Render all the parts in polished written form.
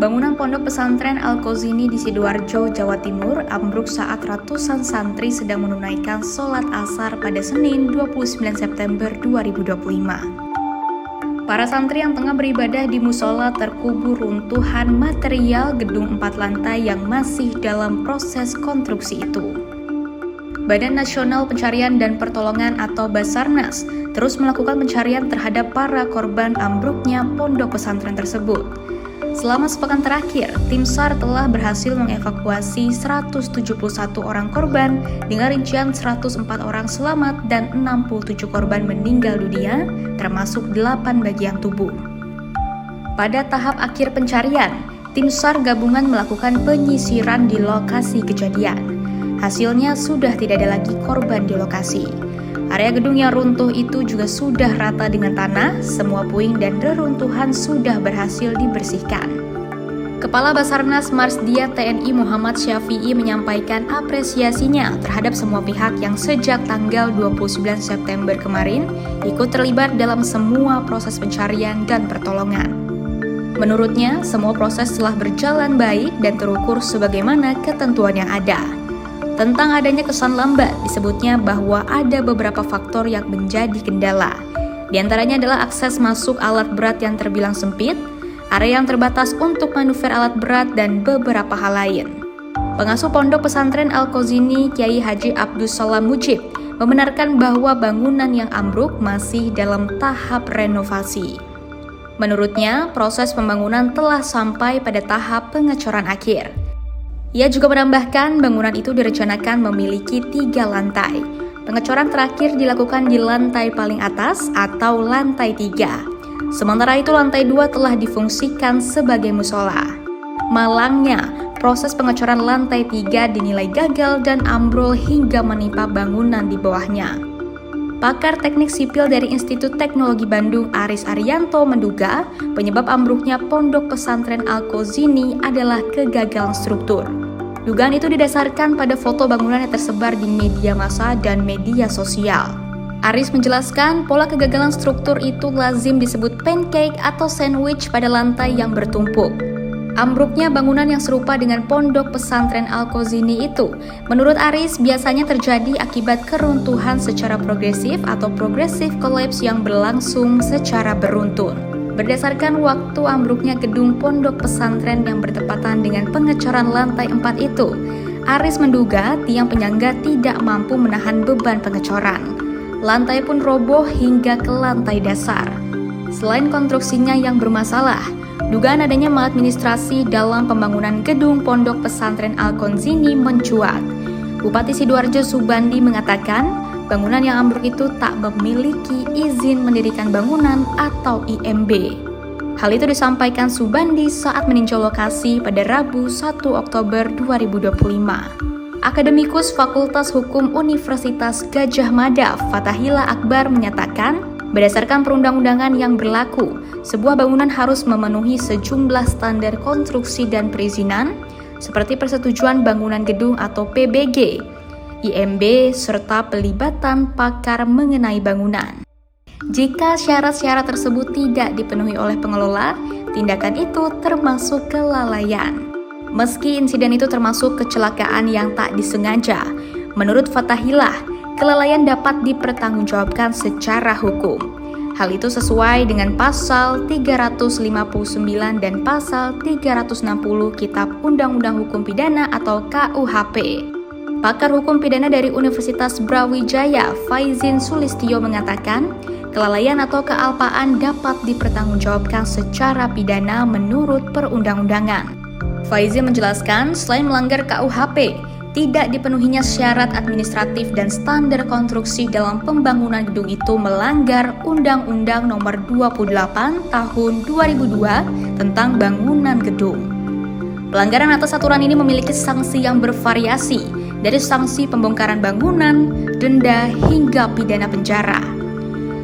Bangunan Pondok Pesantren Al-Qauzini di Sidoarjo, Jawa Timur ambruk saat ratusan santri sedang menunaikan sholat asar pada Senin 29 September 2025. Para santri yang tengah beribadah di musola terkubur runtuhan material gedung 4 lantai yang masih dalam proses konstruksi itu. Badan Nasional Pencarian dan Pertolongan atau Basarnas terus melakukan pencarian terhadap para korban ambruknya pondok pesantren tersebut. Selama sepekan terakhir, tim SAR telah berhasil mengevakuasi 171 orang korban dengan rincian 104 orang selamat dan 67 korban meninggal dunia, termasuk 8 bagian tubuh. Pada tahap akhir pencarian, tim SAR gabungan melakukan penyisiran di lokasi kejadian. Hasilnya sudah tidak ada lagi korban di lokasi. Area gedung yang runtuh itu juga sudah rata dengan tanah, semua puing dan reruntuhan sudah berhasil dibersihkan. Kepala Basarnas Marsdia TNI Muhammad Syafi'i menyampaikan apresiasinya terhadap semua pihak yang sejak tanggal 29 September kemarin ikut terlibat dalam semua proses pencarian dan pertolongan. Menurutnya, semua proses telah berjalan baik dan terukur sebagaimana ketentuan yang ada. Tentang adanya kesan lambat, disebutnya bahwa ada beberapa faktor yang menjadi kendala. Di antaranya adalah akses masuk alat berat yang terbilang sempit, area yang terbatas untuk manuver alat berat, dan beberapa hal lain. Pengasuh Pondok Pesantren Al-Qauzini, Kiai Haji Abdus Salam Mujib, membenarkan bahwa bangunan yang ambruk masih dalam tahap renovasi. Menurutnya, proses pembangunan telah sampai pada tahap pengecoran akhir. Ia juga menambahkan bangunan itu direncanakan memiliki 3 lantai. Pengecoran terakhir dilakukan di lantai paling atas atau lantai 3. Sementara itu lantai 2 telah difungsikan sebagai musola. Malangnya, proses pengecoran lantai 3 dinilai gagal dan ambrol hingga menimpa bangunan di bawahnya. Pakar teknik sipil dari Institut Teknologi Bandung Aris Arianto menduga penyebab ambruknya Pondok Pesantren Al-Qauzini adalah kegagalan struktur. Dugaan itu didasarkan pada foto bangunan yang tersebar di media massa dan media sosial. Aris menjelaskan pola kegagalan struktur itu lazim disebut pancake atau sandwich pada lantai yang bertumpuk. Ambruknya bangunan yang serupa dengan Pondok Pesantren Al-Qauzini itu, menurut Aris, biasanya terjadi akibat keruntuhan secara progresif atau progressive collapse yang berlangsung secara beruntun. Berdasarkan waktu ambruknya gedung Pondok Pesantren yang bertepatan dengan pengecoran lantai 4 itu, Aris menduga tiang penyangga tidak mampu menahan beban pengecoran. Lantai pun roboh hingga ke lantai dasar. Selain konstruksinya yang bermasalah, dugaan adanya maladministrasi dalam pembangunan gedung Pondok Pesantren Al-Qauzini mencuat. Bupati Sidoarjo Subandi mengatakan, bangunan yang ambruk itu tak memiliki izin mendirikan bangunan atau IMB. Hal itu disampaikan Subandi saat meninjau lokasi pada Rabu 1 Oktober 2025. Akademikus Fakultas Hukum Universitas Gadjah Mada, Fathahillah Akbar menyatakan, berdasarkan perundang-undangan yang berlaku, sebuah bangunan harus memenuhi sejumlah standar konstruksi dan perizinan, seperti persetujuan bangunan gedung atau PBG, IMB, serta pelibatan pakar mengenai bangunan. Jika syarat-syarat tersebut tidak dipenuhi oleh pengelola, tindakan itu termasuk kelalaian. Meski insiden itu termasuk kecelakaan yang tak disengaja, menurut Fathahillah, kelalaian dapat dipertanggungjawabkan secara hukum. Hal itu sesuai dengan pasal 359 dan pasal 360 Kitab Undang-Undang Hukum Pidana atau KUHP. Pakar hukum pidana dari Universitas Brawijaya, Faizin Sulistyo mengatakan, kelalaian atau kealpaan dapat dipertanggungjawabkan secara pidana menurut perundang-undangan. Faizin menjelaskan, selain melanggar KUHP, tidak dipenuhinya syarat administratif dan standar konstruksi dalam pembangunan gedung itu melanggar Undang-Undang Nomor 28 Tahun 2002 tentang bangunan gedung. Pelanggaran atas aturan ini memiliki sanksi yang bervariasi, dari sanksi pembongkaran bangunan, denda, hingga pidana penjara.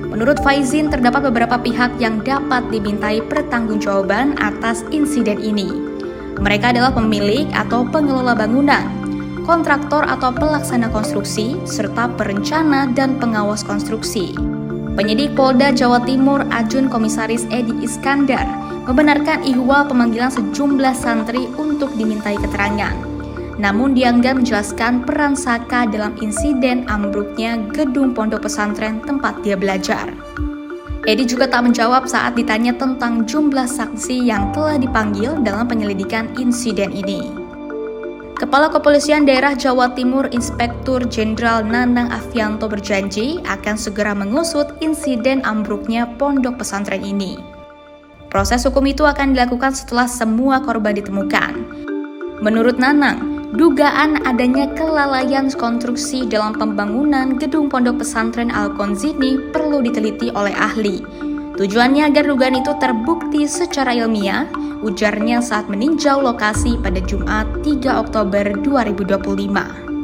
Menurut Faizin, terdapat beberapa pihak yang dapat dimintai pertanggungjawaban atas insiden ini. Mereka adalah pemilik atau pengelola bangunan, kontraktor atau pelaksana konstruksi, serta perencana dan pengawas konstruksi. Penyidik Polda Jawa Timur Ajun Komisaris Edi Iskandar membenarkan ihwal pemanggilan sejumlah santri untuk dimintai keterangan. Namun dia enggan menjelaskan peran Saka dalam insiden ambruknya gedung pondok pesantren tempat dia belajar. Edi juga tak menjawab saat ditanya tentang jumlah saksi yang telah dipanggil dalam penyelidikan insiden ini. Kepala Kepolisian Daerah Jawa Timur Inspektur Jenderal Nanang Afianto berjanji akan segera mengusut insiden ambruknya pondok pesantren ini. Proses hukum itu akan dilakukan setelah semua korban ditemukan. Menurut Nanang, dugaan adanya kelalaian konstruksi dalam pembangunan gedung pondok pesantren Al-Konzini perlu diteliti oleh ahli. Tujuannya agar dugaan itu terbukti secara ilmiah, ujarnya saat meninjau lokasi pada Jumat 3 Oktober 2025.